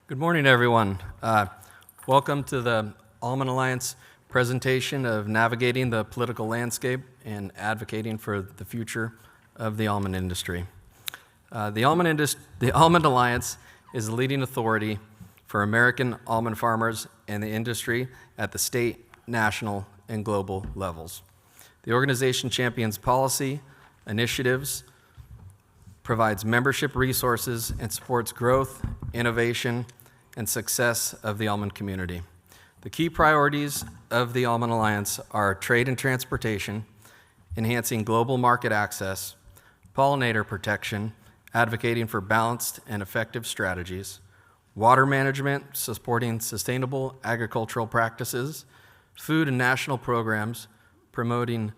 Good morning, everyone. Welcome to the Almond Alliance presentation of navigating the political landscape and advocating for the future of the almond industry. The Almond Alliance is the leading authority for American almond farmers and the industry at the state, national, and global levels. The organization champions policy, initiatives, provides membership resources, and supports growth, innovation, and success of the almond community. The key priorities of the Almond Alliance are trade and transportation, enhancing global market access, pollinator protection, advocating for balanced and effective strategies, water management, supporting sustainable agricultural practices, food and national programs, promoting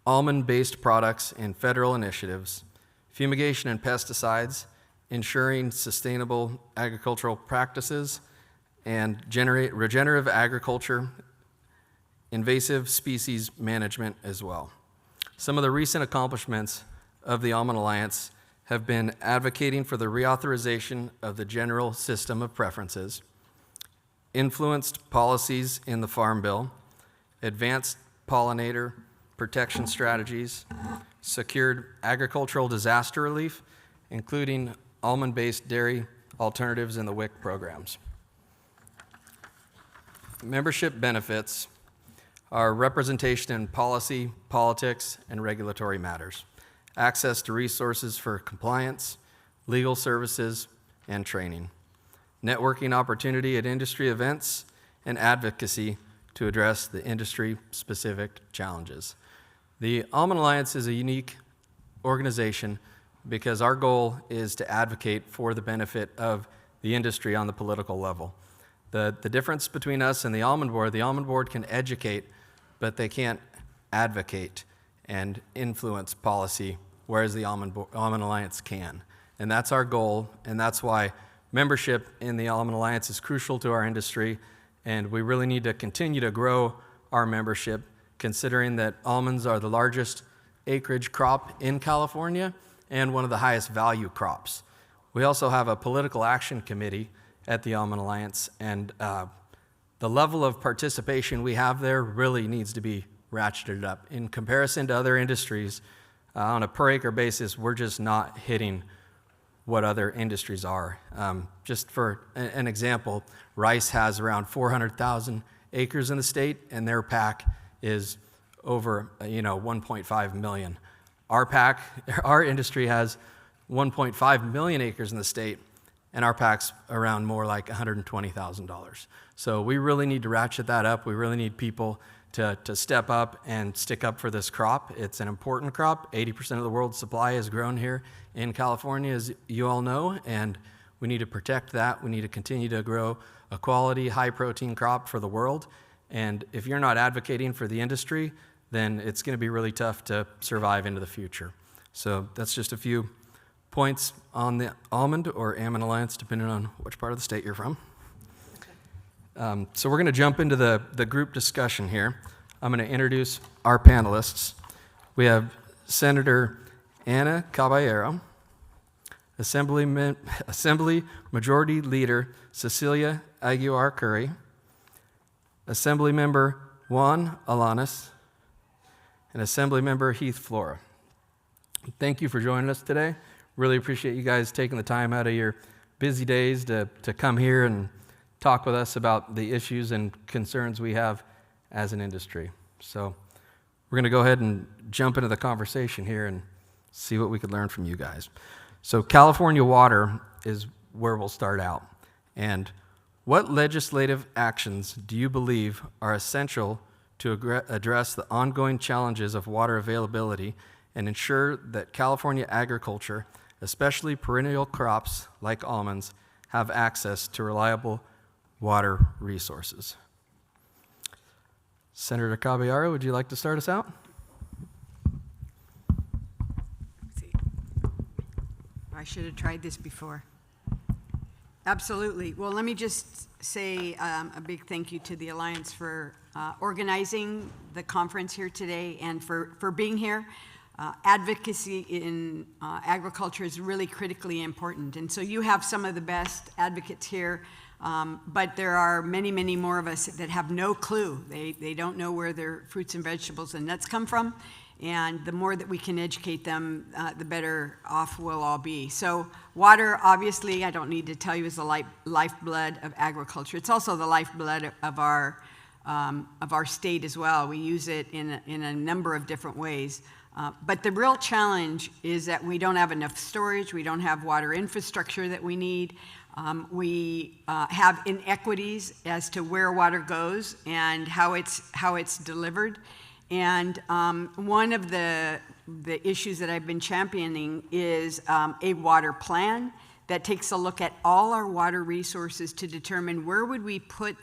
almond-based products and federal initiatives, fumigation and pesticides, ensuring sustainable agricultural practices, and regenerative agriculture, invasive species management as well. Some of the recent accomplishments of the Almond Alliance have been advocating for the reauthorization of the General System of Preferences, influenced policies in the Farm Bill, advanced pollinator protection strategies, secured agricultural disaster relief, including almond-based dairy alternatives in the WIC programs. Membership benefits are representation in policy, politics, and regulatory matters, access to resources for compliance, legal services, and training, networking opportunity at industry events, and advocacy to address the industry-specific challenges. The Almond Alliance is a unique organization because our goal is to advocate for the benefit of the industry on the political level. The difference between us and the Almond Board can educate, but they can't advocate and influence policy, whereas the Almond Alliance can. And that's our goal, and that's why membership in the Almond Alliance is crucial to our industry, and we really need to continue to grow our membership, considering that almonds are the largest acreage crop in California and one of the highest value crops. We also have a political action committee at the Almond Alliance, and the level of participation we have there really needs to be ratcheted up. In comparison to other industries, on a per acre basis, we're just not hitting what other industries are. Just for an example, rice has around 400,000 acres in the state, and their PAC is over 1.5 million. Our industry has 1.5 million acres in the state, and our PAC's around more like $120,000. So we really need to ratchet that up. We really need people to step up and stick up for this crop. It's an important crop. 80% of the world's supply is grown here in California, as you all know, and we need to protect that. We need to continue to grow a quality, high-protein crop for the world. And if you're not advocating for the industry, then it's going to be really tough to survive into the future. So that's just a few points on the Almond or Almond Alliance, depending on which part of the state you're from. So we're going to jump into the group discussion here. I'm going to introduce our panelists. We have Senator Ana Caballero, Assembly Majority Leader Cecilia Aguilar Curry, Assembly Member Juan Alanis, and Assembly Member Heath Flora. Thank you for joining us today. Really appreciate you guys taking the time out of your busy days to come here and talk with us about the issues and concerns we have as an industry. So we're going to go ahead and jump into the conversation here and see what we could learn from you guys. So California water is where we'll start out. And what legislative actions do you believe are essential to address the ongoing challenges of water availability and ensure that California agriculture, especially perennial crops like almonds, have access to reliable water resources? Senator Caballero, would you like to start us out? I should have tried this before. Absolutely. Well, let me just say a big thank you to the Alliance for organizing the conference here today and for being here. Advocacy in agriculture is really critically important. And so you have some of the best advocates here But there are many, many more of us that have no clue. They don't know where their fruits and vegetables and nuts come from. And the more that we can educate them, the better off we'll all be. So water, obviously, I don't need to tell you, is the lifeblood of agriculture. It's also the lifeblood of our state as well. We use it in a number of different ways. But the real challenge is that we don't have enough storage. We don't have water infrastructure that we need. We have inequities as to where water goes and how it's delivered. And one of the issues that I've been championing is a water plan that takes a look at all our water resources to determine where would we put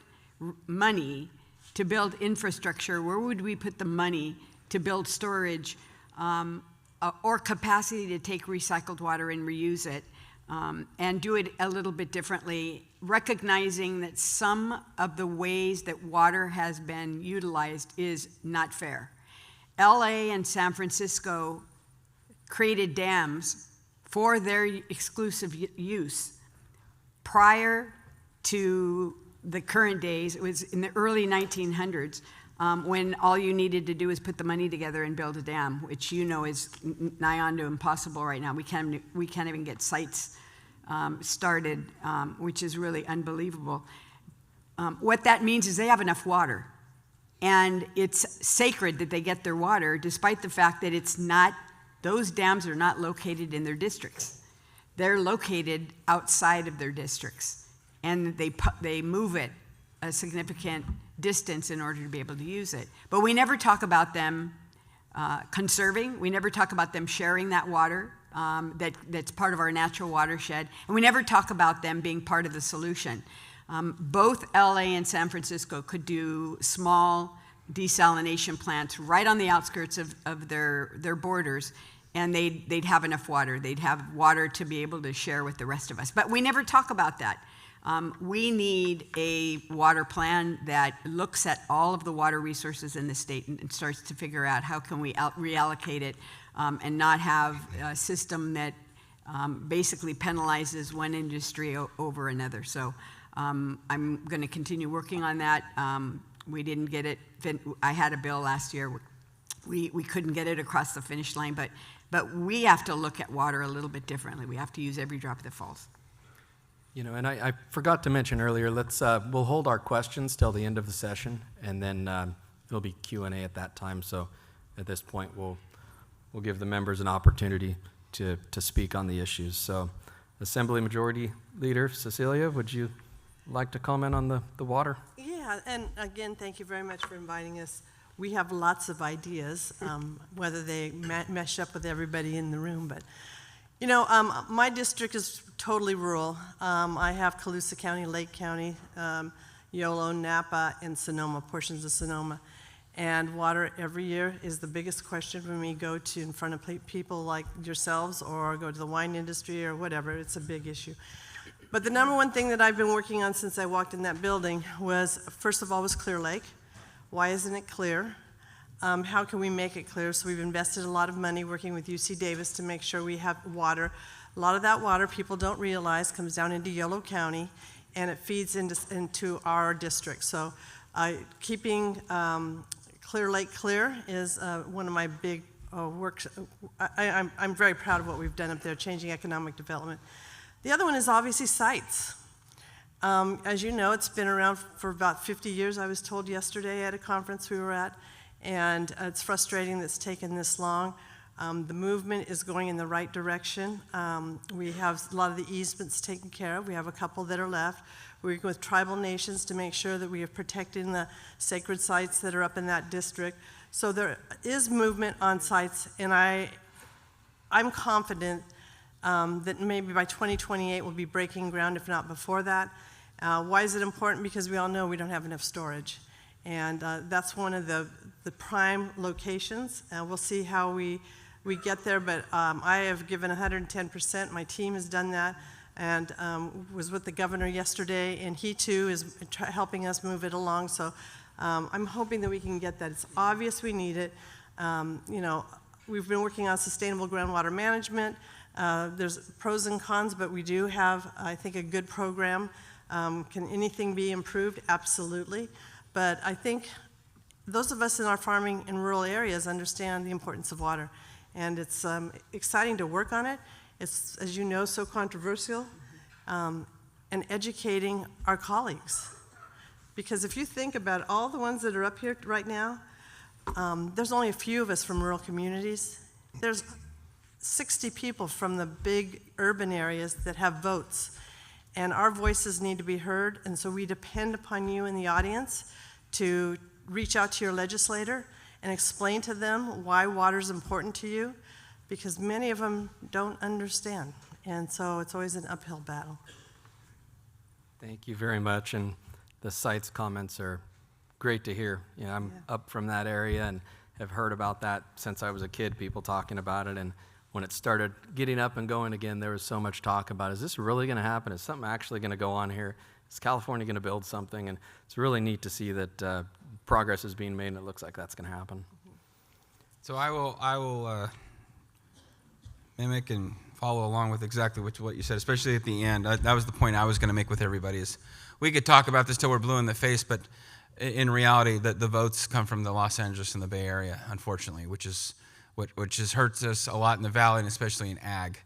money to build infrastructure, where would we put the money to build storage or capacity to take recycled water and reuse it, and do it a little bit differently, recognizing that some of the ways that water has been utilized is not fair. LA and San Francisco created dams for their exclusive use prior to the current days. It was in the early 1900s when all you needed to do is put the money together and build a dam, which you know is nigh on to impossible right now. We can't even get sites started, which is really unbelievable. What that means is they have enough water, and it's sacred that they get their water, despite the fact that it's not, those dams are not located in their districts. They're located outside of their districts, and they move it a significant distance in order to be able to use it. But we never talk about them conserving. We never talk about them sharing that water that's part of our natural watershed. And we never talk about them being part of the solution. Both LA and San Francisco could do small desalination plants right on the outskirts of their borders, and they'd have enough water. They'd have water to be able to share with the rest of us. But we never talk about that. We need a water plan that looks at all of the water resources in the state and starts to figure out how can we reallocate it and not have a system that basically penalizes one industry over another. So I'm going to continue working on that. We didn't get it. I had a bill last year. We couldn't get it across the finish line, but we have to look at water a little bit differently. We have to use every drop that falls. You know, and I forgot to mention earlier, we'll hold our questions till the end of the session, and then there'll be Q&A at that time. So at this point, we'll give the members an opportunity to speak on the issues. So Assembly Majority Leader Cecilia, would you like to comment on the water? Yeah, and again, thank you very much for inviting us. We have lots of ideas, whether they mesh up with everybody in the room, but you know, my district is totally rural. I have Colusa County, Lake County, Yolo, Napa, and Sonoma, portions of Sonoma. And water every year is the biggest question when we go to in front of people like yourselves or go to the wine industry or whatever. It's a big issue. But the number one thing that I've been working on since I walked in that building was, first of all, was Clear Lake. Why isn't it clear? How can we make it clear? So we've invested a lot of money working with UC Davis to make sure we have water. A lot of that water, people don't realize, comes down into Yolo County, and it feeds into our district. So keeping Clear Lake clear is one of my big works. I'm very proud of what we've done up there, changing economic development. The other one is obviously sites. As you know, it's been around for about 50 years, I was told yesterday at a conference we were at. And it's frustrating that it's taken this long. The movement is going in the right direction. We have a lot of the easements taken care of. We have a couple that are left. We're working with tribal nations to make sure that we are protecting the sacred sites that are up in that district. So there is movement on sites, and I'm confident that maybe by 2028 we'll be breaking ground, if not before that. Why is it important? Because we all know we don't have enough storage. And that's one of the prime locations. We'll see how we get there, but I have given 110%. My team has done that, and was with the governor yesterday, and he too is helping us move it along. So I'm hoping that we can get that. It's obvious we need it. You know, we've been working on sustainable groundwater management. There's pros and cons, but we do have, I think, a good program. Can anything be improved? Absolutely. But I think those of us in our farming in rural areas understand the importance of water. And it's exciting to work on it. It's, as you know, so controversial. And educating our colleagues. Because if you think about all the ones that are up here right now, there's only a few of us from rural communities. There's 60 people from the big urban areas that have votes. And our voices need to be heard, and so we depend upon you in the audience to reach out to your legislator and explain to them why water is important to you, because many of them don't understand. And so it's always an uphill battle. Thank you very much, and the site's comments are great to hear. You know, I'm up from that area and have heard about that since I was a kid, people talking about it, and when it started getting up and going again, there was so much talk about, is this really going to happen? Is something actually going to go on here? Is California going to build something? And it's really neat to see that progress is being made, and it looks like that's going to happen. So I will mimic and follow along with exactly what you said, especially at the end. That was the point I was going to make with everybody is we could talk about this till we're blue in the face, but in reality, the votes come from the Los Angeles and the Bay Area, unfortunately, which has hurts us a lot in the valley and especially in ag.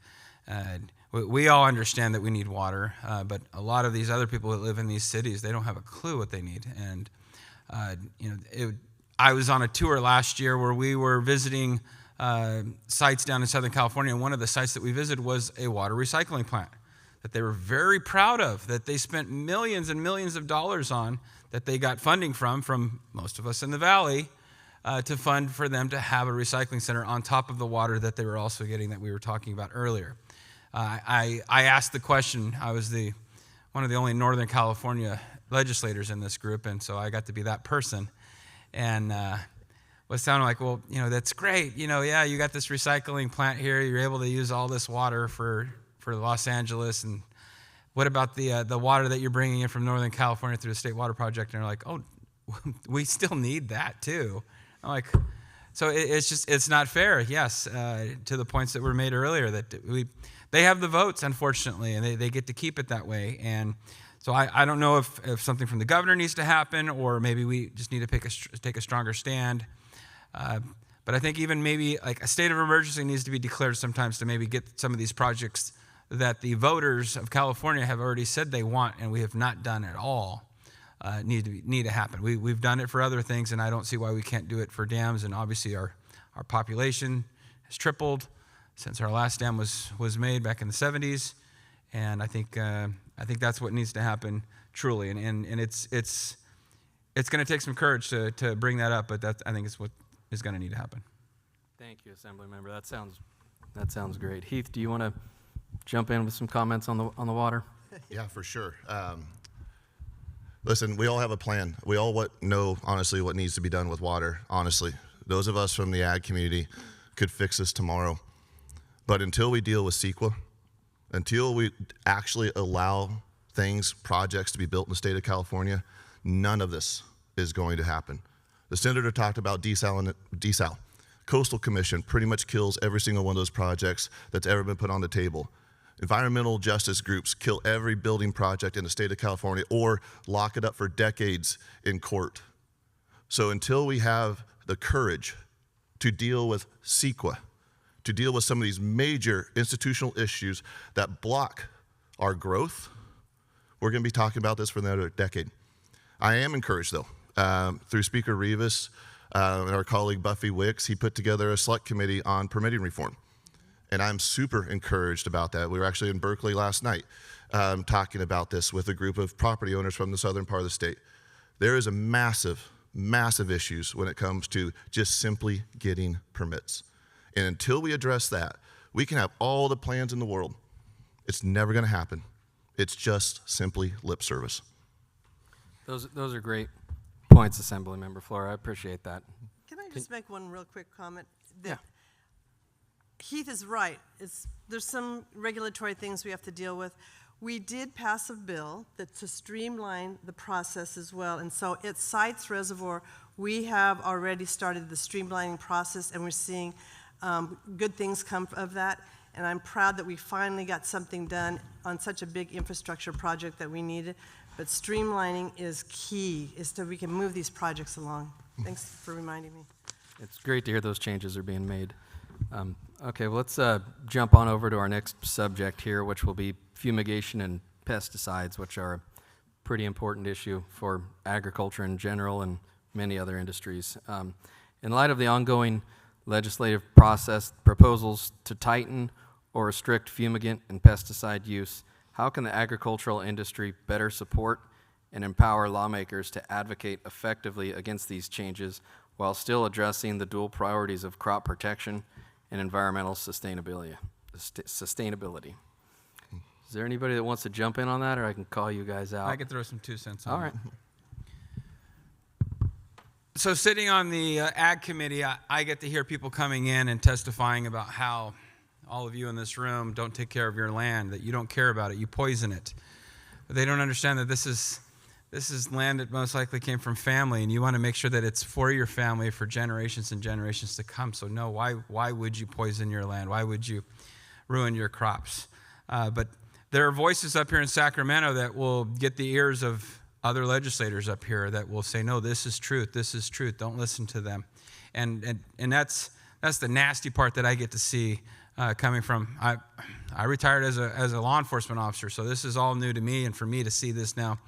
We all understand that we need water, but a lot of these other people that live in these cities, they don't have a clue what they need. And I was on a tour last year where we were visiting sites down in Southern California, and one of the sites that we visited was a water recycling plant that they were very proud of, that they spent millions and millions of dollars on, that they got funding from most of us in the valley, to fund for them to have a recycling center on top of the water that they were also getting that we were talking about earlier. I asked the question. I was one of the only Northern California legislators in this group, and so I got to be that person. And was sounding like, well, that's great. You got this recycling plant here. You're able to use all this water for Los Angeles, and what about the water that you're bringing in from Northern California through the State Water Project? And they're like, oh, we still need that too. I'm like, so it's not fair. Yes, to the points that were made earlier, that they have the votes, unfortunately, and they get to keep it that way. And so I don't know if something from the governor needs to happen, or maybe we just need to take a stronger stand. But I think even maybe like a state of emergency needs to be declared sometimes to maybe get some of these projects that the voters of California have already said they want and we have not done at all need to happen. We've done it for other things, and I don't see why we can't do it for dams. And obviously our population has tripled since our last dam was made back in the 70s, and I think that's what needs to happen truly. And it's going to take some courage to bring that up, but I think it's what is going to need to happen. Thank you, Assembly Member. That sounds great. Heath, do you want to jump in with some comments on the water? Yeah, for sure. Listen, we all have a plan. We all know, honestly, what needs to be done with water, honestly. Those of us from the ag community could fix this tomorrow. But until we deal with CEQA, until we actually allow projects to be built in the state of California, none of this is going to happen. The senator talked about desal. Coastal Commission pretty much kills every single one of those projects that's ever been put on the table. Environmental justice groups kill every building project in the state of California or lock it up for decades in court. So until we have the courage to deal with CEQA, to deal with some of these major institutional issues that block our growth, we're going to be talking about this for another decade. I am encouraged, though, through Speaker Rivas and our colleague Buffy Wicks. He put together a select committee on permitting reform. And I'm super encouraged about that. We were actually in Berkeley last night talking about this with a group of property owners from the southern part of the state. There is a massive issues when it comes to just simply getting permits. And until we address that, we can have all the plans in the world. It's never going to happen. It's just simply lip service. Those are great points, Assembly Member Flora. I appreciate that. Can I just make one real quick comment? Yeah. Heath is right. There's some regulatory things we have to deal with. We did pass a bill to streamline the process as well. And so at Sites Reservoir, we have already started the streamlining process, and we're seeing good things come of that. and I'm proud that we finally got something done on such a big infrastructure project that we needed. But streamlining is key, is so we can move these projects along. Thanks for reminding me. It's great to hear those changes are being made. Okay, well, let's jump on over to our next subject here, which will be fumigation and pesticides, which are a pretty important issue for agriculture in general and many other industries. In light of the ongoing legislative process, proposals to tighten or restrict fumigant and pesticide use, how can the agricultural industry better support and empower lawmakers to advocate effectively against these changes while still addressing the dual priorities of crop protection and environmental sustainability? Is there anybody that wants to jump in on that, or I can call you guys out? I could throw some 2 cents on All it. right. So sitting on the Ag Committee, I get to hear people coming in and testifying about how all of you in this room don't take care of your land, that you don't care about it, you poison it. But they don't understand that this is land that most likely came from family, and you want to make sure that it's for your family for generations and generations to come. So no, why would you poison your land? Why would you ruin your crops? But there are voices up here in Sacramento that will get the ears of other legislators up here that will say, no, this is truth, don't listen to them. And that's the nasty part that I get to see coming from, I retired as a law enforcement officer, so this is all new to me, and for me to see this now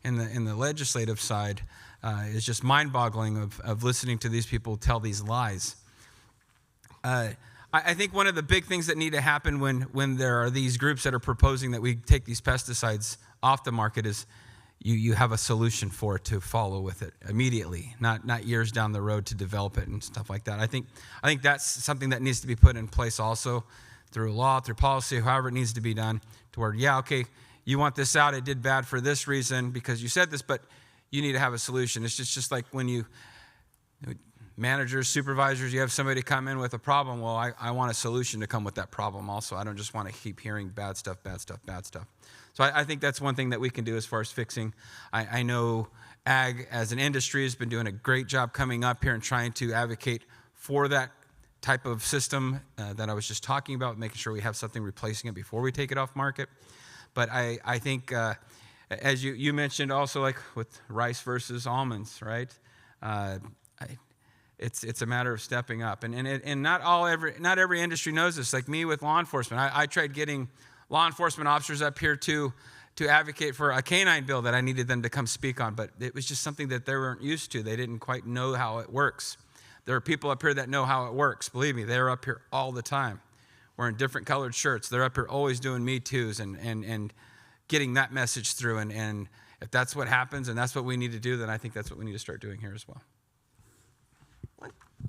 in the legislative side is just mind-boggling of listening to these people tell these lies. I think one of the big things that need to happen when there are these groups that are proposing that we take these pesticides off the market is you have a solution for it to follow with it immediately, not years down the road to develop it and stuff like that. I think that's something that needs to be put in place also through law, through policy, however it needs to be done, to where, yeah, okay, you want this out, it did bad for this reason because you said this, but you need to have a solution. It's just like when you, managers, supervisors, you have somebody come in with a problem, well, I want a solution to come with that problem also. I don't just want to keep hearing bad stuff. So I think that's one thing that we can do as far as fixing. I know ag as an industry has been doing a great job coming up here and trying to advocate for that type of system that I was just talking about, making sure we have something replacing it before we take it off market. But I think, as you mentioned also, like with rice versus almonds, right? It's a matter of stepping up. And not every industry knows this. Like me with law enforcement, I tried getting law enforcement officers up here to advocate for a canine bill that I needed them to come speak on, but it was just something that they weren't used to. They didn't quite know how it works. There are people up here that know how it works. Believe me, they're up here all the time, wearing different colored shirts. They're up here always doing Me Too's and getting that message through. And if that's what happens and that's what we need to do, then I think that's what we need to start doing here as well.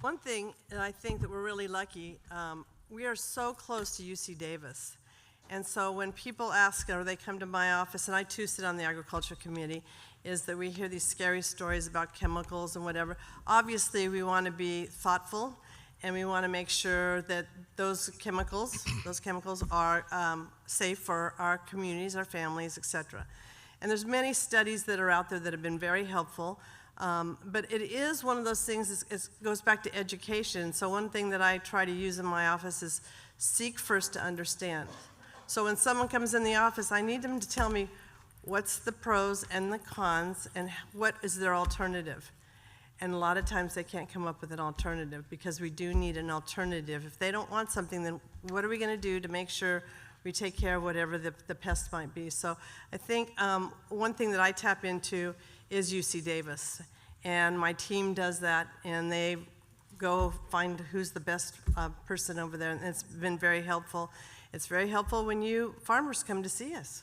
One thing, and I think that we're really lucky, we are so close to UC Davis. And so when people ask, or they come to my office, and I too sit on the agriculture committee, is that we hear these scary stories about chemicals and whatever. Obviously, we want to be thoughtful, and we want to make sure that those chemicals are safe for our communities, our families, etc. And there's many studies that are out there that have been very helpful. But it is one of those things, it goes back to education. So one thing that I try to use in my office is seek first to understand. So when someone comes in the office, I need them to tell me what's the pros and the cons and what is their alternative. And a lot of times they can't come up with an alternative because we do need an alternative. If they don't want something, then what are we going to do to make sure we take care of whatever the pest might be? So I think one thing that I tap into is UC Davis. And my team does that, and they go find who's the best person over there, and it's been very helpful. It's very helpful when farmers come to see us.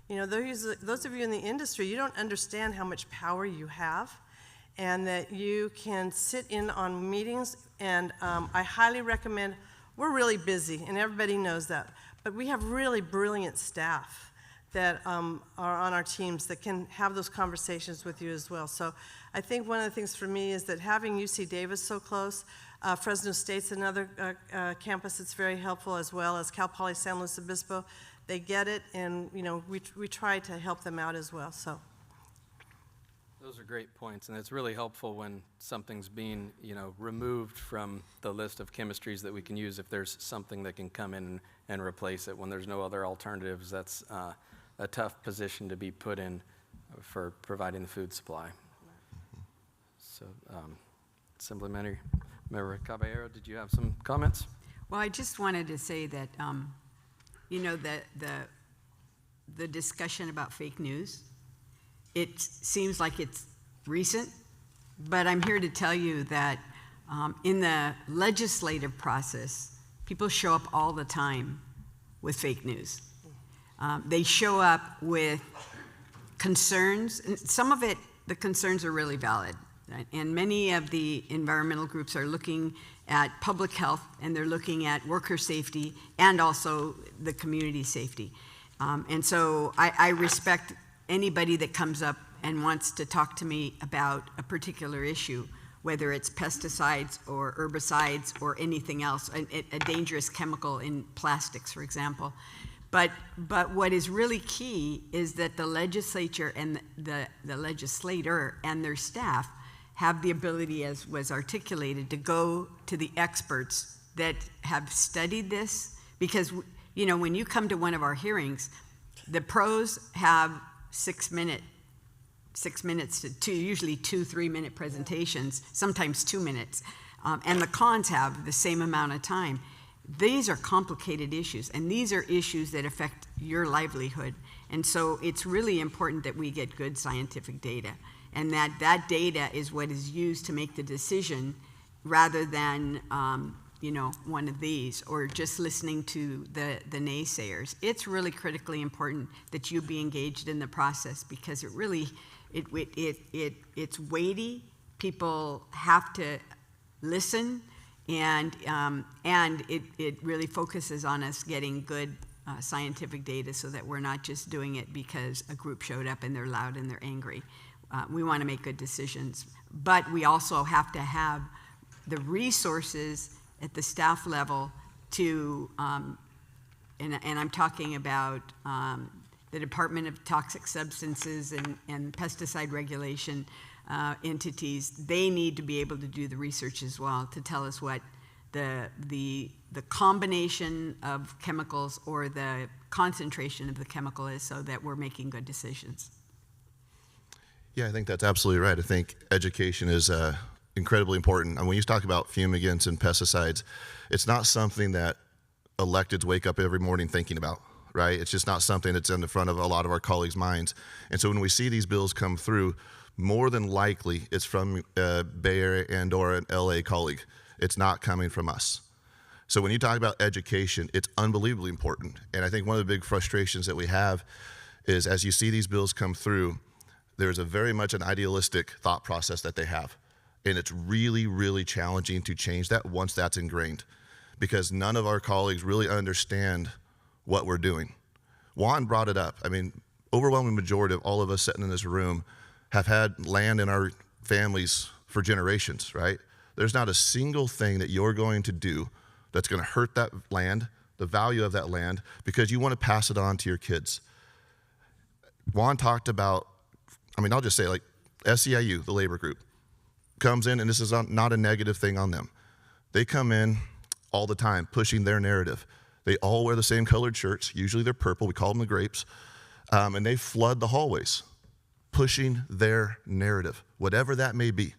You know, those of you in the industry, you don't understand how much power you have, and that you can sit in on meetings, and I highly recommend, we're really busy, and everybody knows that, but we have really brilliant staff that are on our teams that can have those conversations with you as well. So I think one of the things for me is that having UC Davis so close, Fresno State's another campus that's very helpful, as well as Cal Poly San Luis Obispo. They get it, and you know we try to help them out as well. So Those are great points, and it's really helpful when something's being, removed from the list of chemistries that we can use. If there's something that can come in and replace it when there's no other alternatives, that's a tough position to be put in for providing the food supply. So, Assemblyman Member Caballero, did you have some comments? Well, I just wanted to say that, the discussion about fake news, it seems like it's recent, but I'm here to tell you that in the legislative process, people show up all the time with fake news. They show up with concerns, and some of it, the concerns are really valid. Right? And many of the environmental groups are looking at public health, and they're looking at worker safety and also the community safety. And so I respect anybody that comes up and wants to talk to me about a particular issue, whether it's pesticides or herbicides or anything else, a dangerous chemical in plastics, for example. But what is really key is that the legislature and the legislator and their staff have the ability, as was articulated, to go to the experts that have studied this. Because, when you come to one of our hearings, the pros have 6 minutes to usually 2-3 minute presentations, sometimes 2 minutes. And the cons have the same amount of time. These are complicated issues, and these are issues that affect your livelihood. And so it's really important that we get good scientific data, and that data is what is used to make the decision rather than one of these, or just listening to the naysayers. It's really critically important that you be engaged in the process, because it really, it's weighty. People have to listen, and it really focuses on us getting good scientific data, so that we're not just doing it because a group showed up and they're loud and they're angry. We want to make good decisions, but we also have to have the resources at the staff level to, and I'm talking about the Department of Toxic Substances and Pesticide Regulation entities. They need to be able to do the research as well to tell us what the combination of chemicals or the concentration of the chemical is, so that we're making good decisions. Yeah, I think that's absolutely right. I think education is incredibly important. And when you talk about fumigants and pesticides, it's not something that electeds wake up every morning thinking about, right? It's just not something that's in the front of a lot of our colleagues' minds. And so when we see these bills come through, more than likely it's from Bay Area and or an LA colleague. It's not coming from us. So when you talk about education, it's unbelievably important. And I think one of the big frustrations that we have is, as you see these bills come through, there's a very much an idealistic thought process that they have. And it's really, really challenging to change that once that's ingrained, because none of our colleagues really understand what we're doing. Juan brought it up. I mean, overwhelming majority of all of us sitting in this room have had land in our families for generations, right? There's not a single thing that you're going to do that's going to hurt that land, the value of that land, because you want to pass it on to your kids. Juan talked about, I'll just say, like, SEIU, the labor group, comes in, and this is not a negative thing on them. They come in all the time pushing their narrative. They all wear the same colored shirts. Usually they're purple. We call them the grapes. And they flood the hallways pushing their narrative, whatever that may be.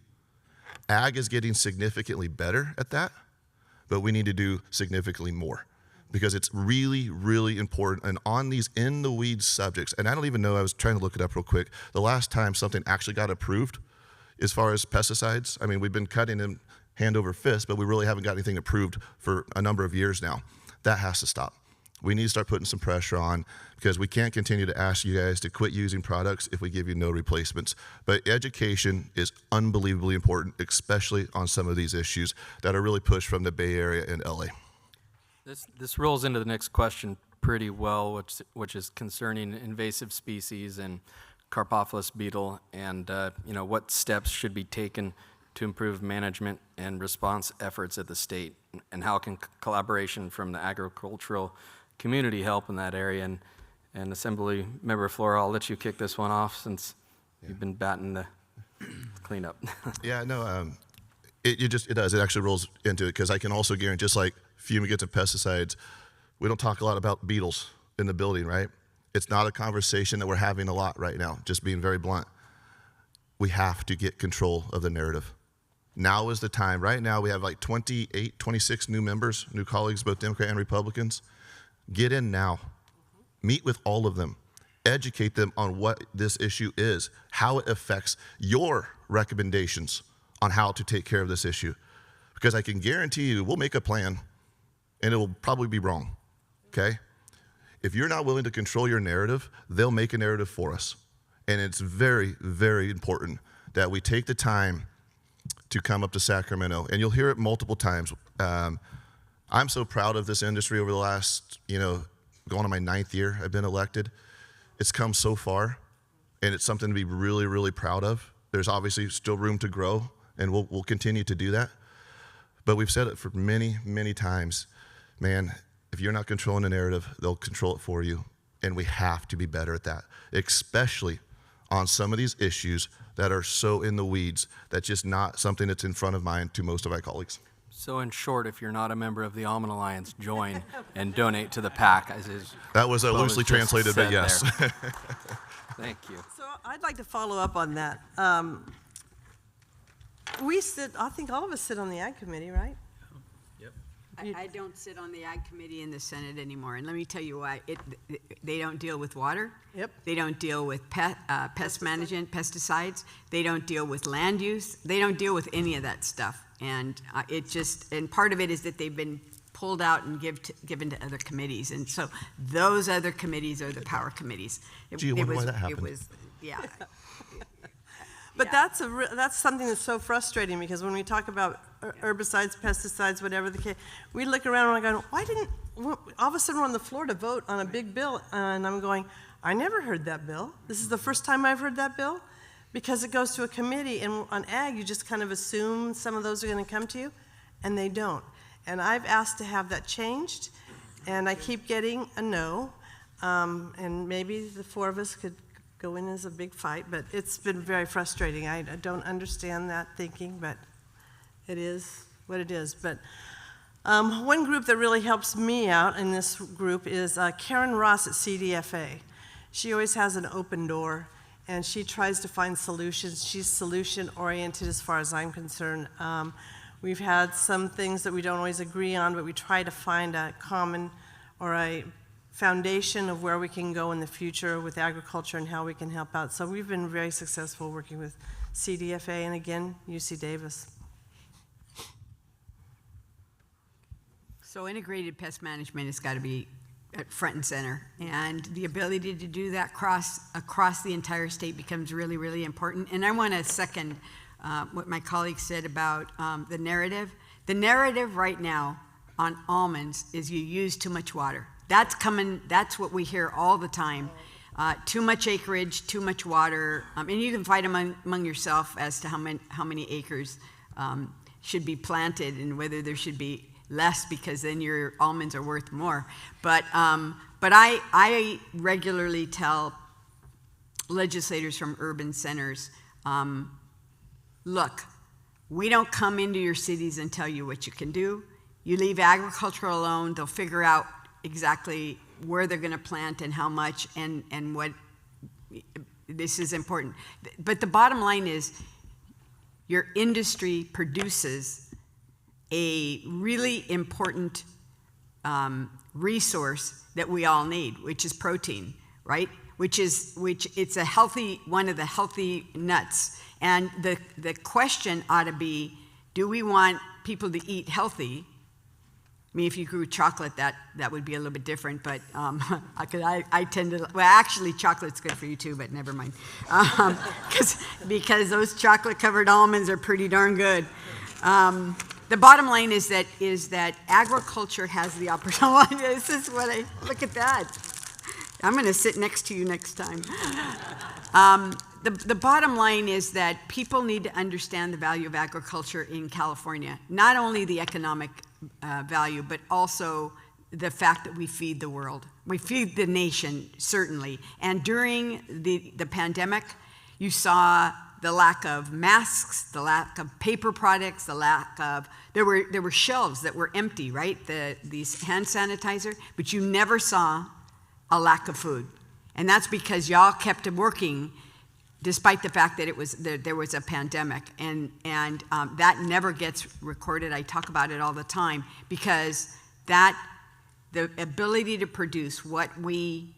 Ag is getting significantly better at that, but we need to do significantly more, because it's really, really important. And on these in-the-weeds subjects, and I don't even know, I was trying to look it up real quick, the last time something actually got approved as far as pesticides, we've been cutting them hand over fist, but we really haven't got anything approved for a number of years now. That has to stop. We need to start putting some pressure on, because we can't continue to ask you guys to quit using products if we give you no replacements. But education is unbelievably important, especially on some of these issues that are really pushed from the Bay Area and LA. This rolls into the next question pretty well, which is concerning invasive species and Carpophilus beetle, and what steps should be taken to improve management and response efforts at the state, and how can collaboration from the agricultural community help in that area. And Assembly Member Flora, I'll let you kick this one off, since you've been batting the clean up. Yeah, no, it does. It actually rolls into it because I can also guarantee, just like fumigants and pesticides, we don't talk a lot about beetles in the building, right? It's not a conversation that we're having a lot right now, just being very blunt. We have to get control of the narrative. Now is the time. Right now we have like 28, 26 new members, new colleagues, both Democrat and Republicans. Get in now. Meet with all of them. Educate them on what this issue is, how it affects your recommendations on how to take care of this issue. Because I can guarantee you we'll make a plan and it will probably be wrong, okay? If you're not willing to control your narrative, they'll make a narrative for us. And it's very, very important that we take the time to come up to Sacramento. And you'll hear it multiple times. I'm so proud of this industry over the last, going on my 9th year I've been elected. It's come so far, and it's something to be really, really proud of. There's obviously still room to grow, and we'll continue to do that. But we've said it for many, many times. Man, if you're not controlling the narrative, they'll control it for you. And we have to be better at that, especially on some of these issues that are so in the weeds. That's just not something that's in front of mind to most of my colleagues. So in short, if you're not a member of the Almond Alliance, join and donate to the PAC. That was loosely translated, but yes. Thank you. So I'd like to follow up on that. I think all of us sit on the Ag Committee, right? I don't sit on the Ag Committee in the Senate anymore, and let me tell you why. They don't deal with water. Yep. They don't deal with pest management, pesticides. They don't deal with land use. They don't deal with any of that stuff. And and part of it is that they've been pulled out and given to other committees. And so those other committees are the power committees. Gee, I wonder why that happened. Yeah. But Yeah. that's something that's so frustrating, because when we talk about herbicides, pesticides, whatever the case, we look around and we're going, why didn't, all of a sudden we're on the floor to vote on a big bill, and I'm going, I never heard that bill. This is the first time I've heard that bill, because it goes to a committee, and on ag, you just kind of assume some of those are going to come to you, and they don't. And I've asked to have that changed, and I keep getting a no, and maybe the four of us could go in as a big fight, but it's been very frustrating. I don't understand that thinking, but it is what it is. But one group that really helps me out in this group is Karen Ross at CDFA. She always has an open door, and she tries to find solutions. She's solution-oriented as far as I'm concerned. We've had some things that we don't always agree on, but we try to find a common or a foundation of where we can go in the future with agriculture and how we can help out. So we've been very successful working with CDFA and, again, UC Davis. So integrated pest management has got to be at front and center, and the ability to do that across the entire state becomes really, really important. And I want to second what my colleague said about the narrative. The narrative right now on almonds is you use too much water. That's what we hear all the time. Too much acreage, too much water, and you can fight among yourself as to how many acres should be planted and whether there should be less, because then your almonds are worth more. But I regularly tell legislators from urban centers, look, we don't come into your cities and tell you what you can do. You leave agriculture alone, they'll figure out exactly where they're going to plant and how much and what. This is important. But the bottom line is your industry produces a really important resource that we all need, which is protein, right? Which it's a healthy, one of the healthy nuts. And the question ought to be, do we want people to eat healthy? I mean, if you grew chocolate, that would be a little bit different, but I tend to, well, actually, chocolate's good for you too, but never mind. Because those chocolate-covered almonds are pretty darn good. The bottom line is that agriculture has the opportunity. This is what look at that. I'm going to sit next to you next time. The bottom line is that people need to understand the value of agriculture in California, not only the economic value, but also the fact that we feed the world. We feed the nation, certainly. And during the pandemic, you saw the lack of masks, the lack of paper products, the lack of, there were shelves that were empty, right? These hand sanitizer, but you never saw a lack of food. And that's because y'all kept working despite the fact that there was a pandemic. And that never gets recorded. I talk about it all the time because the ability to produce what we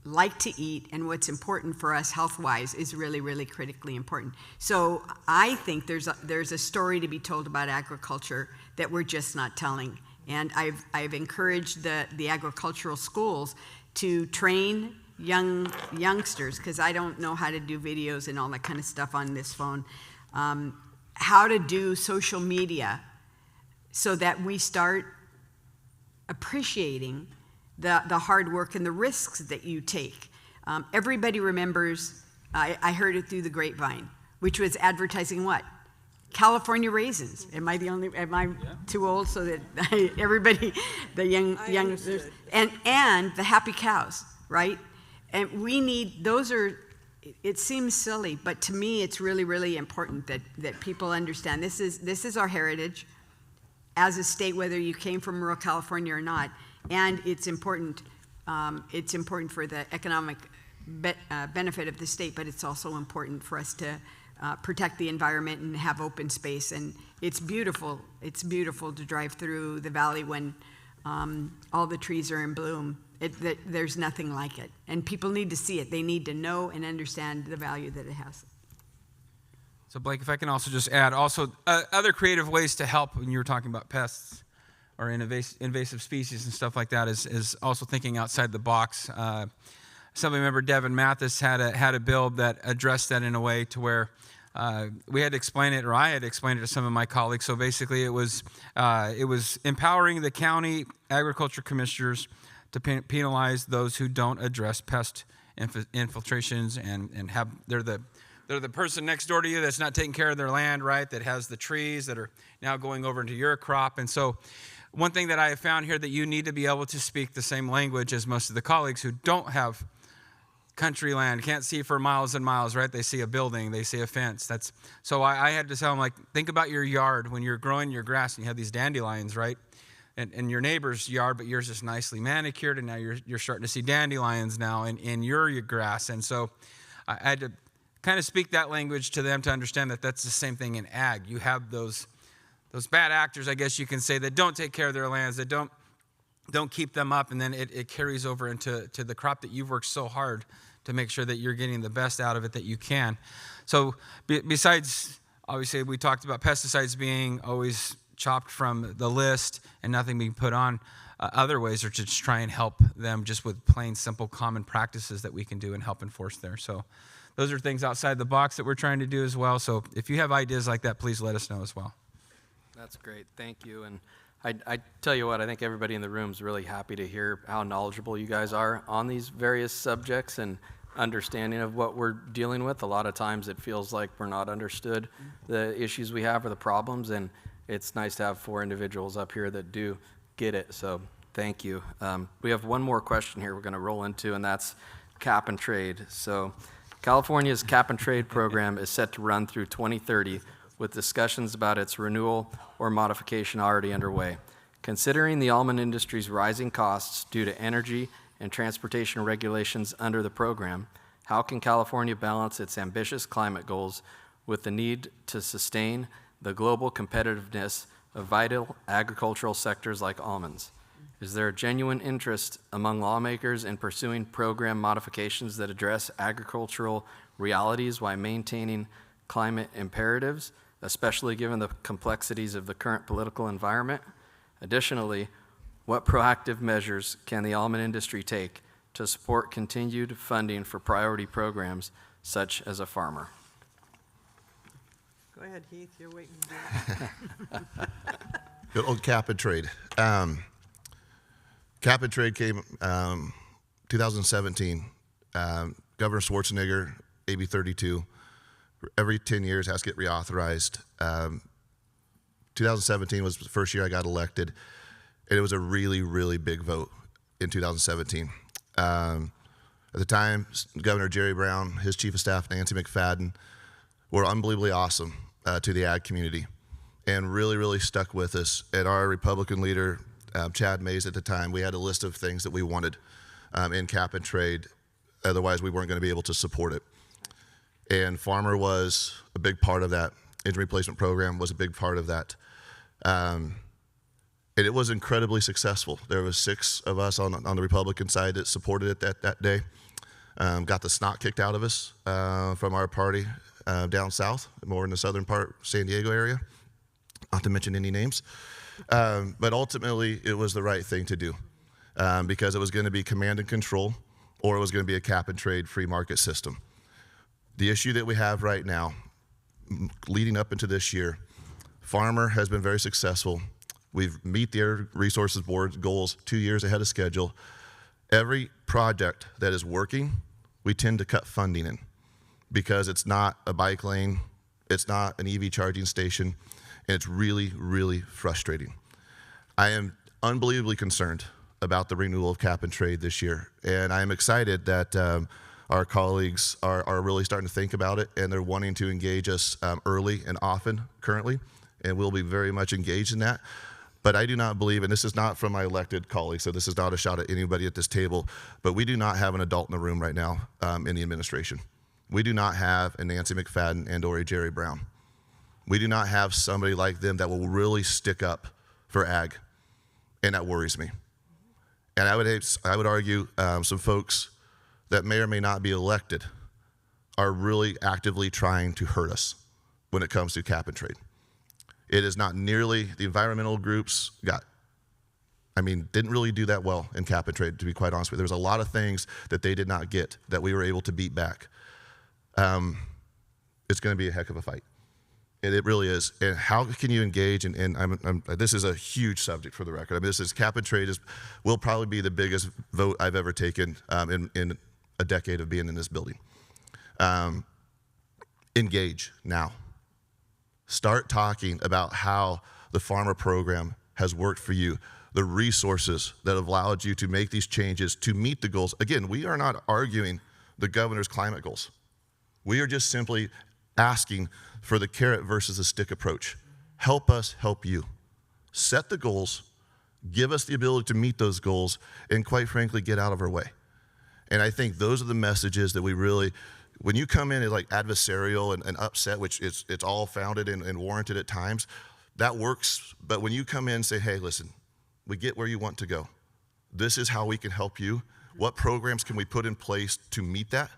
like to eat and what's important for us health-wise is really, really critically important. So I think there's a story to be told about agriculture that we're just not telling. And I've encouraged the agricultural schools to train youngsters, because I don't know how to do videos and all that kind of stuff on this phone, how to do social media so that we start appreciating the hard work and the risks that you take. Everybody remembers, I heard it through the grapevine, which was advertising what? California raisins. Am I too old so that everybody, the youngsters, and the happy cows, right? And we need, it seems silly, but to me it's really, really important that people understand this is our heritage as a state, whether you came from rural California or not. And it's important for the economic benefit of the state, but it's also important for us to protect the environment and have open space. And it's beautiful. It's beautiful to drive through the valley when all the trees are in bloom. There's nothing like it. And people need to see it. They need to know and understand the value that it has. So Blake, if I can also just add, other creative ways to help when you were talking about pests or invasive species and stuff like that is also thinking outside the box. Assembly member Devin Mathis had a bill that addressed that in a way to where we had to explain it, or I had to explain it to some of my colleagues. So basically it was empowering the county agriculture commissioners to penalize those who don't address pest infiltrations and they're the person next door to you that's not taking care of their land, right, that has the trees that are now going over into your crop. And so one thing that I have found here, that you need to be able to speak the same language as most of the colleagues who don't have country land, can't see for miles and miles, right? They see a building, they see a fence. So I had to tell them, like, think about your yard when you're growing your grass and you have these dandelions, right? And your neighbor's yard, but yours is nicely manicured, and now you're starting to see dandelions now in your grass. And so I had to kind of speak that language to them to understand that that's the same thing in ag. You have those bad actors, I guess you can say, that don't take care of their lands, that don't keep them up, and then it carries over into the crop that you've worked so hard to make sure that you're getting the best out of it that you can. So besides, obviously, we talked about pesticides being always chopped from the list and nothing being put on. Other ways are to just try and help them just with plain, simple, common practices that we can do and help enforce there. So those are things outside the box that we're trying to do as well. So if you have ideas like that, please let us know as well. That's great. Thank you. And I tell you what, I think everybody in the room is really happy to hear how knowledgeable you guys are on these various subjects and understanding of what we're dealing with. A lot of times it feels like we're not understood the issues we have or the problems, and it's nice to have 4 individuals up here that do get it. So thank you. We have one more question here we're going to roll into, and that's cap and trade. So California's cap and trade program is set to run through 2030, with discussions about its renewal or modification already underway. Considering the almond industry's rising costs due to energy and transportation regulations under the program, how can California balance its ambitious climate goals with the need to sustain the global competitiveness of vital agricultural sectors like almonds? Is there a genuine interest among lawmakers in pursuing program modifications that address agricultural realities while maintaining climate imperatives, especially given the complexities of the current political environment? Additionally, what proactive measures can the almond industry take to support continued funding for priority programs such as a farmer? Go ahead, Heath, you're waiting. Good old cap and trade. Cap and trade came 2017. Governor Schwarzenegger, AB 32, every 10 years has to get reauthorized. 2017 was the first year I got elected, and it was a really, really big vote in 2017. At the time, Governor Jerry Brown, his chief of staff, Nancy McFadden, were unbelievably awesome to the ag community and really, really stuck with us. And our Republican leader, Chad Mays at the time, we had a list of things that we wanted in cap and trade. Otherwise, we weren't going to be able to support it. And farmer was a big part of that. Engine replacement program was a big part of that. And it was incredibly successful. There was 6 of us on the Republican side that supported it that day. Got the snot kicked out of us from our party down south, more in the southern part, San Diego area, not to mention any names. But ultimately, it was the right thing to do because it was going to be command and control, or it was going to be a cap and trade free market system. The issue that we have right now, leading up into this year, farmer has been very successful. We've meet their resources board goals 2 years ahead of schedule. Every project that is working, we tend to cut funding in because it's not a bike lane, it's not an EV charging station, and it's really, really frustrating. I am unbelievably concerned about the renewal of cap and trade this year, and I am excited that our colleagues are really starting to think about it, and they're wanting to engage us early and often currently, and we'll be very much engaged in that. But I do not believe, and this is not from my elected colleagues, so this is not a shot at anybody at this table, but we do not have an adult in the room right now in the administration. We do not have a Nancy McFadden and or a Jerry Brown. We do not have somebody like them that will really stick up for ag, and that worries me. And I would argue some folks that may or may not be elected are really actively trying to hurt us when it comes to cap and trade. It is not nearly, the environmental groups didn't really do that well in cap and trade, to be quite honest with you. There was a lot of things that they did not get that we were able to beat back. It's going to be a heck of a fight. And it really is. And how can you engage? And this is a huge subject for the record. I mean, this is cap and trade will probably be the biggest vote I've ever taken in a decade of being in this building. Engage now. Start talking about how the farmer program has worked for you, the resources that have allowed you to make these changes to meet the goals. Again, we are not arguing the governor's climate goals. We are just simply asking for the carrot versus the stick approach. Help us help you. Set the goals, give us the ability to meet those goals, and quite frankly, get out of our way. And I think those are the messages that we really, when you come in as like adversarial and upset, which it's all founded and warranted at times, that works. But when you come in and say, hey, listen, we get where you want to go. This is how we can help you. What programs can we put in place to meet that?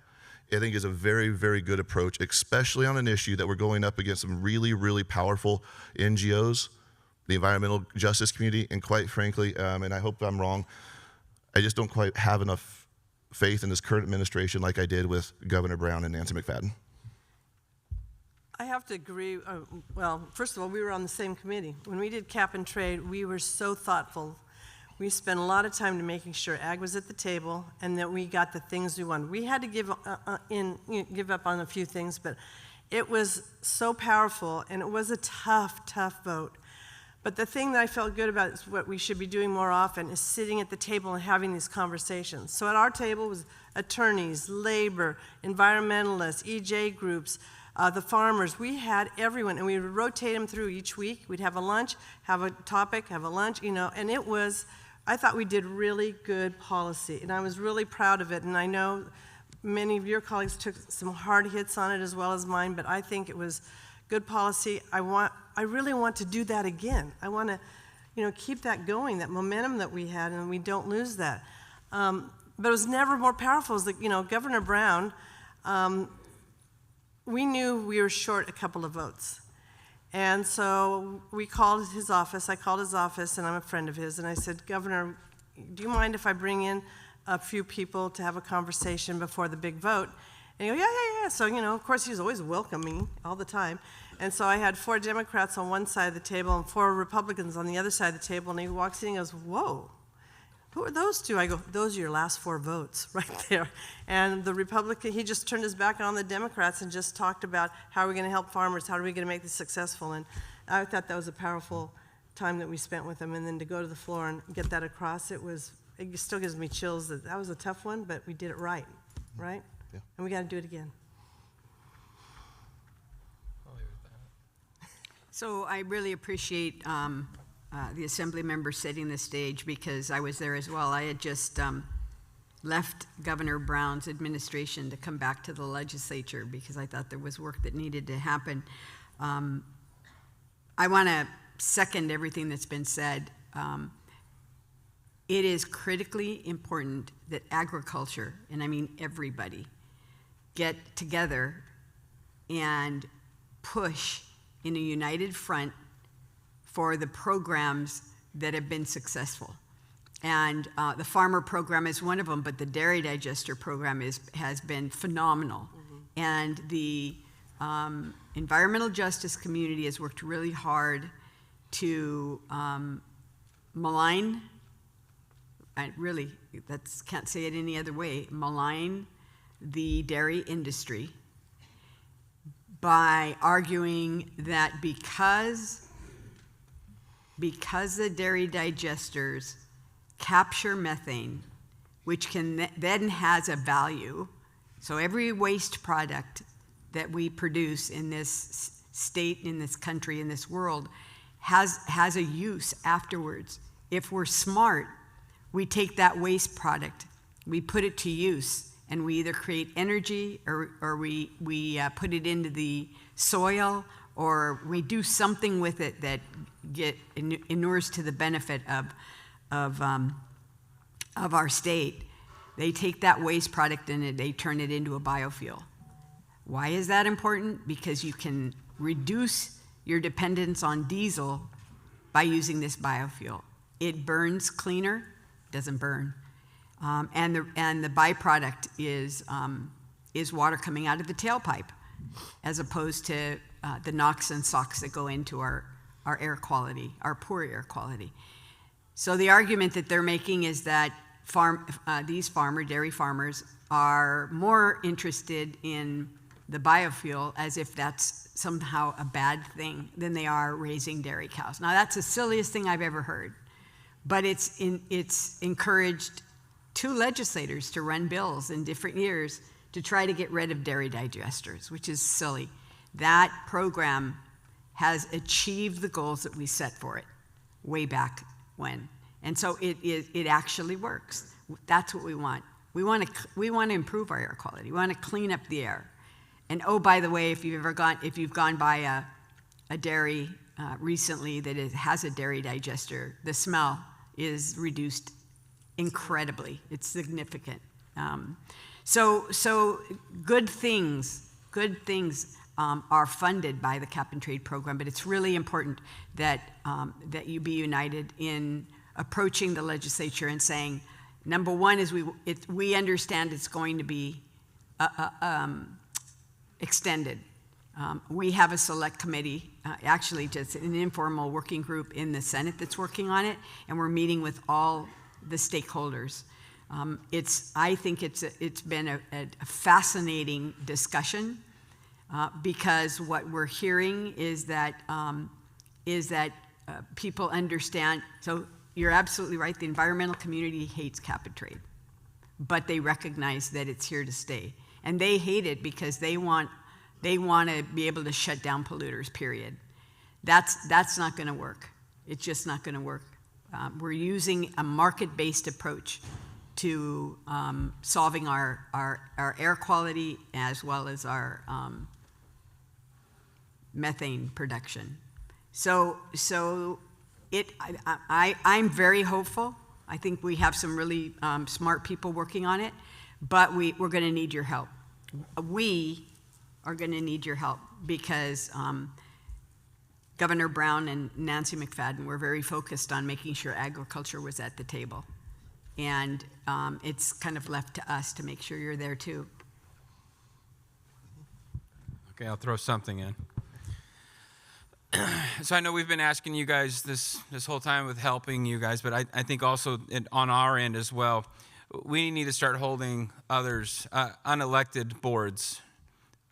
I think is a very, very good approach, especially on an issue that we're going up against some really, really powerful NGOs, the environmental justice community, and quite frankly, and I hope I'm wrong, I just don't quite have enough faith in this current administration like I did with Governor Brown and Nancy McFadden. I have to agree. Well, first of all, we were on the same committee. When we did cap and trade, we were so thoughtful. We spent a lot of time to making sure ag was at the table and that we got the things we wanted. We had to give up on a few things, but it was so powerful, and it was a tough, tough vote. But the thing that I felt good about is what we should be doing more often is sitting at the table and having these conversations. So at our table was attorneys, labor, environmentalists, EJ groups, the farmers. We had everyone, and we would rotate them through each week. We'd have a lunch, have a topic, have a lunch, and it was, I thought we did really good policy, and I was really proud of it. And I know many of your colleagues took some hard hits on it as well as mine, but I think it was good policy. I really want to do that again. I want to, keep that going, that momentum that we had, and we don't lose that. But it was never more powerful. It was Governor Brown, we knew we were short a couple of votes. And so we called his office. I called his office, and I'm a friend of his, and I said, Governor, do you mind if I bring in a few people to have a conversation before the big vote? And he goes, yeah. So, of course, he was always welcoming all the time. And so I had 4 Democrats on one side of the table and 4 Republicans on the other side of the table, and he walks in and goes, whoa, who are those 2? I go, those are your last 4 votes right there. And the Republican, he just turned his back on the Democrats and just talked about how are we going to help farmers, how are we going to make this successful. And I thought that was a powerful time that we spent with him. And then to go to the floor and get that across, it still gives me chills. That was a tough one, but we did it right? Yeah. And we got to do it again. So I really appreciate the assembly member setting the stage, because I was there as well. I had just left Governor Brown's administration to come back to the legislature because I thought there was work that needed to happen. I want to second everything that's been said. It is critically important that agriculture, and I mean everybody, get together and push in a united front for the programs that have been successful. And the farmer program is one of them, but the dairy digester program has been phenomenal. And the environmental justice community has worked really hard to malign, I really, can't say it any other way, malign the dairy industry by arguing that because the dairy digesters capture methane, which then has a value. So every waste product that we produce in this state, in this country, in this world, has a use afterwards. If we're smart, we take that waste product, we put it to use, and we either create energy or we put it into the soil, or we do something with it that inures to the benefit of our state. They take that waste product and they turn it into a biofuel. Why is that important? Because you can reduce your dependence on diesel by using this biofuel. It burns cleaner, doesn't burn, and the byproduct is water coming out of the tailpipe, as opposed to the NOx and SOx that go into our air quality, our poor air quality. So the argument that they're making is that these dairy farmers are more interested in the biofuel, as if that's somehow a bad thing, than they are raising dairy cows. Now that's the silliest thing I've ever heard, but it's encouraged two legislators to run bills in different years to try to get rid of dairy digesters, which is silly. That program has achieved the goals that we set for it way back when. And so it actually works. That's what we want. We want to improve our air quality. We want to clean up the air. And oh, by the way, if you've gone by a dairy recently that has a dairy digester, the smell is reduced incredibly. It's significant. So good things are funded by the Cap and Trade program, but it's really important that you be united in approaching the legislature and saying, number one is we understand it's going to be extended. We have a select committee, actually just an informal working group in the Senate that's working on it, and we're meeting with all the stakeholders. I think it's been a fascinating discussion because what we're hearing is that people understand. So you're absolutely right. The environmental community hates cap and trade, but they recognize that it's here to stay, and they hate it because they want to be able to shut down polluters. Period. That's not going to work. It's just not going to work. We're using a market-based approach to solving our air quality as well as our methane production. So I'm very hopeful. I think we have some really smart people working on it, but we're going to need your help. We are going to need your help because Governor Brown and Nancy McFadden were very focused on making sure agriculture was at the table. And it's kind of left to us to make sure you're there too. Okay, I'll throw something in. So I know we've been asking you guys this whole time with helping you guys, but I think also on our end as well, we need to start holding others, unelected boards,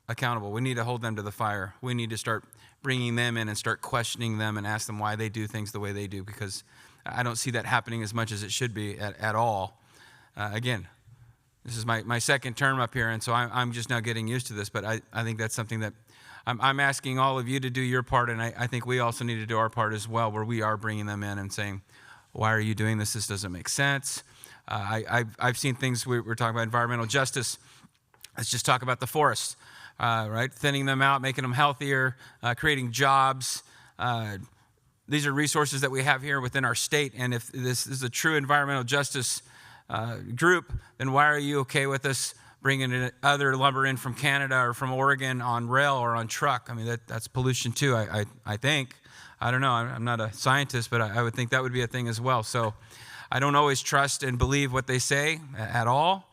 accountable. We need to hold them to the fire. We need to start bringing them in and start questioning them and ask them why they do things the way they do, because I don't see that happening as much as it should be at all. Again, this is my second term up here, and so I'm just now getting used to this, but I think that's something that I'm asking all of you to do your part, and I think we also need to do our part as well, where we are bringing them in and saying, why are you doing this? This doesn't make sense. I've seen things, we're talking about environmental justice. Let's just talk about the forests, right? Thinning them out, making them healthier, creating jobs. These are resources that we have here within our state, and if this is a true environmental justice group, then why are you okay with us bringing in other lumber in from Canada or from Oregon on rail or on truck? I mean, that's pollution too, I think. I don't know, I'm not a scientist, but I would think that would be a thing as well. So I don't always trust and believe what they say at all.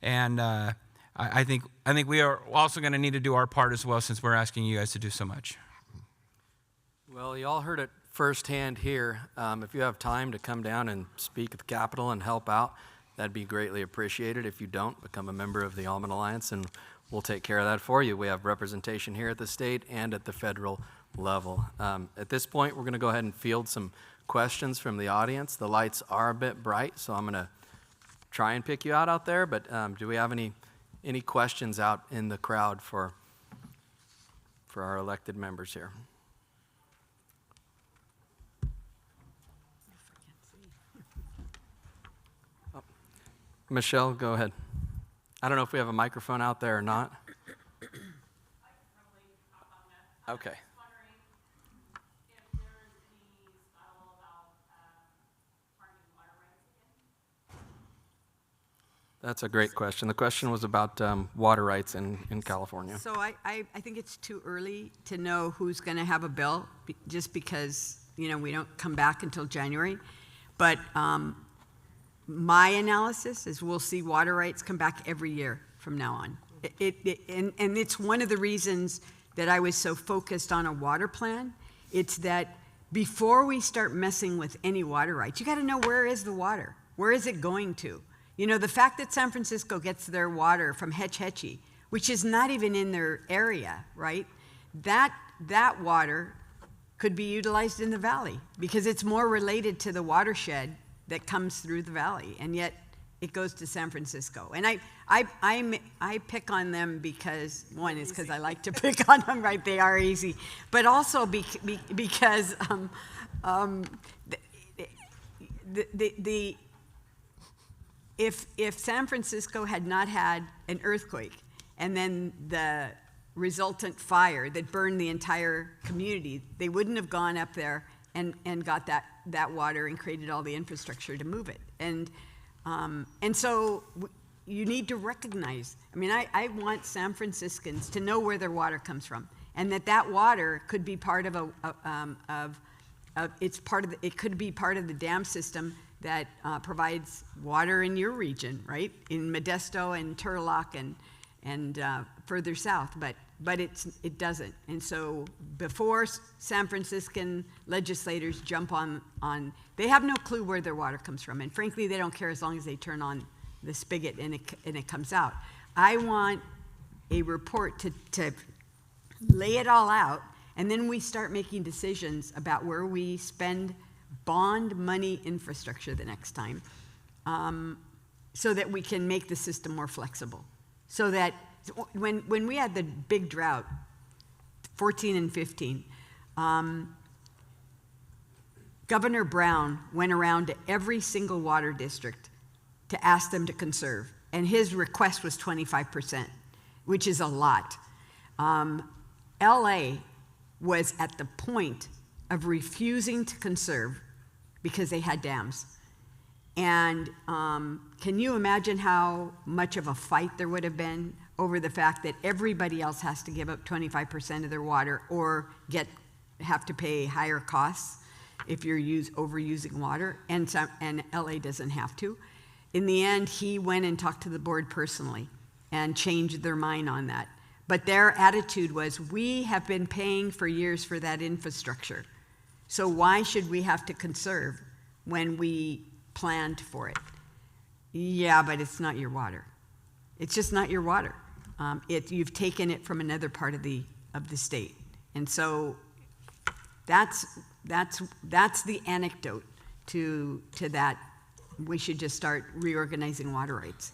And I think we are also going to need to do our part as well, since we're asking you guys to do so much. Well, you all heard it firsthand here. If you have time to come down and speak at the Capitol and help out, that'd be greatly appreciated. If you don't, become a member of the Almond Alliance, and we'll take care of that for you. We have representation here at the state and at the federal level. At this point, we're going to go ahead and field some questions from the audience. The lights are a bit bright, so I'm going to try and pick you out there, but do we have any questions out in the crowd for our elected members here? Oh. Michelle, go ahead. I don't know if we have a microphone out there or not. Okay. That's a great question. The question was about water rights in California. So I think it's too early to know who's going to have a bill, just because, we don't come back until January. But my analysis is we'll see water rights come back every year from now on. And it's one of the reasons that I was so focused on a water plan. It's that before we start messing with any water rights, you got to know, where is the water? Where is it going to? The fact that San Francisco gets their water from Hetch Hetchy, which is not even in their area, right? That water could be utilized in the valley, because it's more related to the watershed that comes through the valley, and yet it goes to San Francisco. And I pick on them because, one is because I like to pick on them, right? They are easy, but also because If San Francisco had not had an earthquake and then the resultant fire that burned the entire community, they wouldn't have gone up there and got that water and created all the infrastructure to move it. And so you need to recognize, I want San Franciscans to know where their water comes from, and that water could be part of it could be part of the dam system that provides water in your region, right? In Modesto and Turlock and further south, but it doesn't. And so before San Franciscan legislators jump on, they have no clue where their water comes from. And frankly, they don't care as long as they turn on the spigot and it comes out. I want a report to lay it all out, and then we start making decisions about where we spend bond money infrastructure the next time, so that we can make the system more flexible. So that when we had the big drought, 14 and 15, Governor Brown went around to every single water district to ask them to conserve, and his request was 25%, which is a lot. LA was at the point of refusing to conserve because they had dams. And can you imagine how much of a fight there would have been over the fact that everybody else has to give up 25% of their water or have to pay higher costs if you're overusing water, and LA doesn't have to. In the end, he went and talked to the board personally and changed their mind on that. But their attitude was, we have been paying for years for that infrastructure, so why should we have to conserve when we planned for it? Yeah, but it's not your water. It's just not your water. You've taken it from another part of the state. And so that's the anecdote to that. We should just start reorganizing water rights,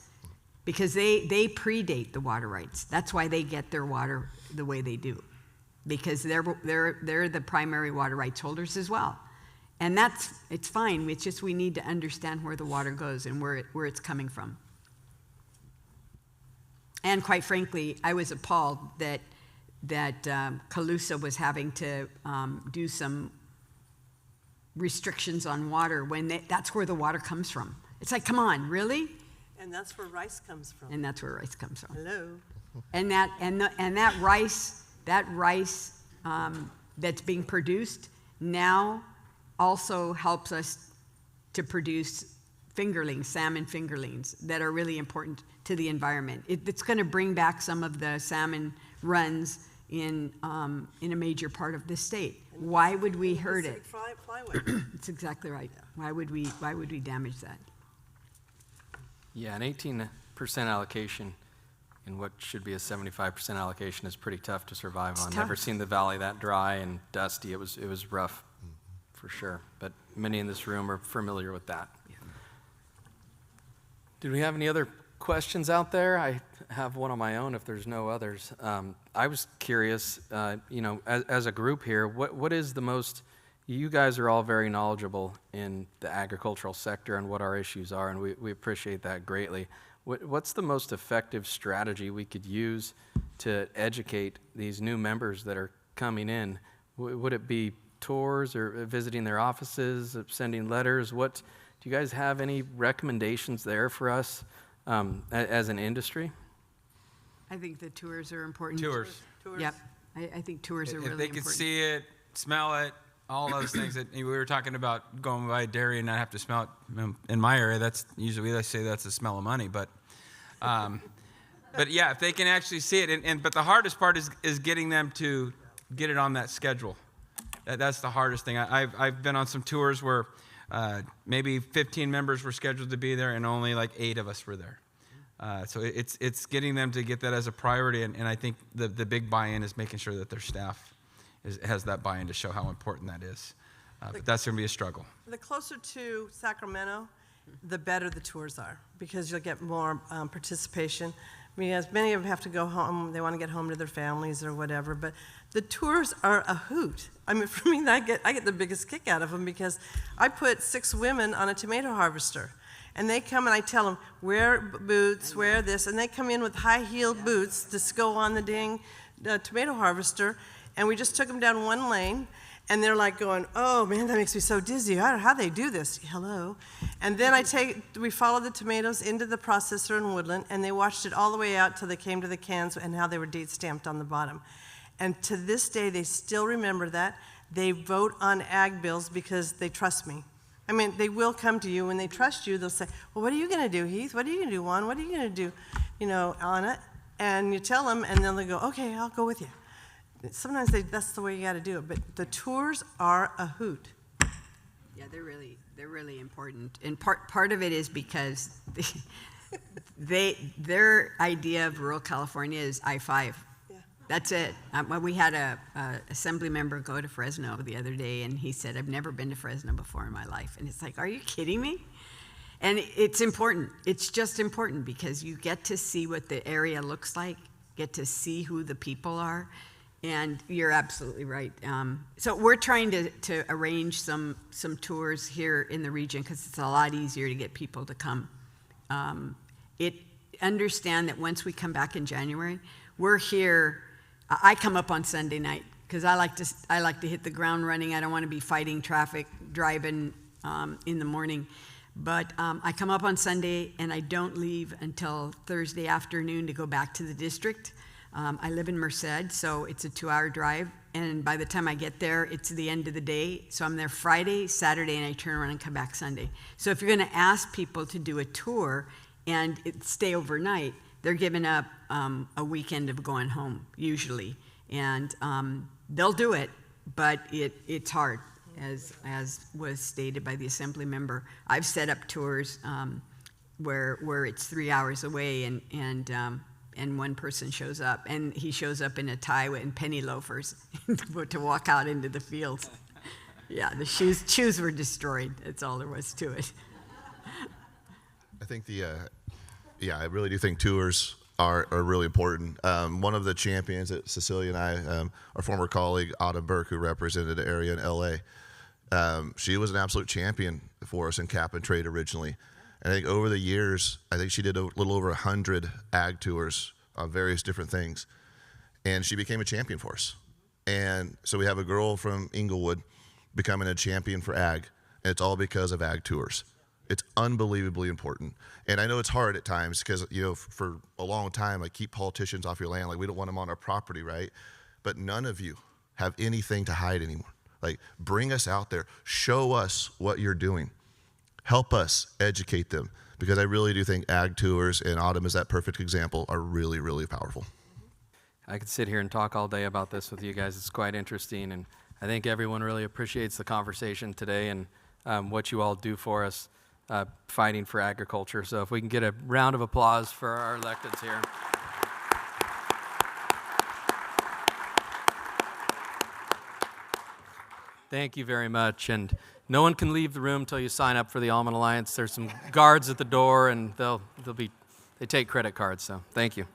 because they predate the water rights. That's why they get their water the way they do. because they're the primary water rights holders as well. And it's fine. It's just we need to understand where the water goes and where it's coming from. And quite frankly, I was appalled that Calusa was having to do some restrictions on water when that's where the water comes from. It's like, come on, really? And that's where rice comes from. And that's where rice comes from. Hello. And that rice that's being produced now also helps us to produce fingerlings, salmon fingerlings, that are really important to the environment. It's going to bring back some of the salmon runs in a major part of the state. Why would we hurt it? Flyway. That's exactly right. Why would we damage that? Yeah, an 18% allocation in what should be a 75% allocation is pretty tough to survive on. tough. Never seen the valley that dry and dusty. It was rough, for sure. But many in this room are familiar with that. Did we have any other questions out there? I have one on my own if there's no others. I was curious, as a group here, what is the most, you guys are all very knowledgeable in the agricultural sector and what our issues are, and we appreciate that greatly. What's the most effective strategy we could use to educate these new members that are coming in? Would it be tours or visiting their offices, sending letters? Do you guys have any recommendations there for us as an industry? I think the tours are important. Tours. Yep. I think tours are really If they important. could see it, smell it, all those things that we were talking about, going by dairy and not have to smell it. In my area, that's usually they say that's the smell of money, but yeah, if they can actually see it, but the hardest part is getting them to get it on that schedule. That's the hardest thing. I've been on some tours where maybe 15 members were scheduled to be there, and only like 8 of us were there. So it's getting them to get that as a priority, and I think the big buy-in is making sure that their staff has that buy-in to show how important that is. But that's going to be a struggle. The closer to Sacramento, the better the tours are, because you'll get more participation. I mean, as many of them have to go home, they want to get home to their families or whatever, but the tours are a hoot. I mean, for me, I get the biggest kick out of them, because I put 6 women on a tomato harvester, and they come and I tell them, wear boots, wear this, and they come in with high-heeled boots to go on the dang tomato harvester, and we just took them down one lane, and they're like going, oh man, that makes me so dizzy. I don't know how they do this. Hello. And then we followed the tomatoes into the processor in Woodland, and they watched it all the way out till they came to the cans and how they were date stamped on the bottom. And to this day, they still remember that. They vote on ag bills because they trust me. I mean, they will come to you when they trust you. They'll say, well, what are you going to do, Heath? What are you going to do, Juan? What are you going to do, on it? And you tell them, and then they go, okay, I'll go with you. Sometimes that's the way you got to do it. But the tours are a hoot. Yeah, they're really important. And part of it is because their idea of rural California is I-5. Yeah. That's it. We had a assembly member go to Fresno the other day, and he said, I've never been to Fresno before in my life. And it's like, are you kidding me? And it's important. It's just important because you get to see what the area looks like, get to see who the people are. And you're absolutely right. So we're trying to arrange some tours here in the region, because it's a lot easier to get people to come. Understand that once we come back in January, we're here. I come up on Sunday night because I like to hit the ground running. I don't want to be fighting traffic driving in the morning. But I come up on Sunday, and I don't leave until Thursday afternoon to go back to the district. I live in Merced, so it's a 2-hour drive, and by the time I get there, it's the end of the day. So I'm there Friday, Saturday, and I turn around and come back Sunday. So if you're going to ask people to do a tour and stay overnight, they're giving up a weekend of going home, usually. And they'll do it, but it's hard, as was stated by the assembly member. I've set up tours where it's 3 hours away, and one person shows up, and he shows up in a tie and penny loafers to walk out into the fields. Yeah, the shoes were destroyed. That's all there was to it. I think I really do think tours are really important. One of the champions that Cecilia and I, our former colleague Autumn Burke, who represented the area in LA, she was an absolute champion for us in cap and trade originally. And I think over the years, I think she did a little over 100 ag tours on various different things. And she became a champion for us. And so we have a girl from Inglewood becoming a champion for ag. And it's all because of ag tours. It's unbelievably important. And I know it's hard at times because, you know, for a long time, like, keep politicians off your land. Like, we don't want them on our property, right? But none of you have anything to hide anymore. Like, bring us out there. Show us what you're doing. Help us educate them, because I really do think ag tours, and Autumn is that perfect example, are really, really powerful. I could sit here and talk all day about this with you guys. It's quite interesting, and I think everyone really appreciates the conversation today and what you all do for us, fighting for agriculture. So if we can get a round of applause for our electeds here. Thank you very much. And no one can leave the room until you sign up for the Almond Alliance. There's some guards at the door, and they take credit cards. So thank you.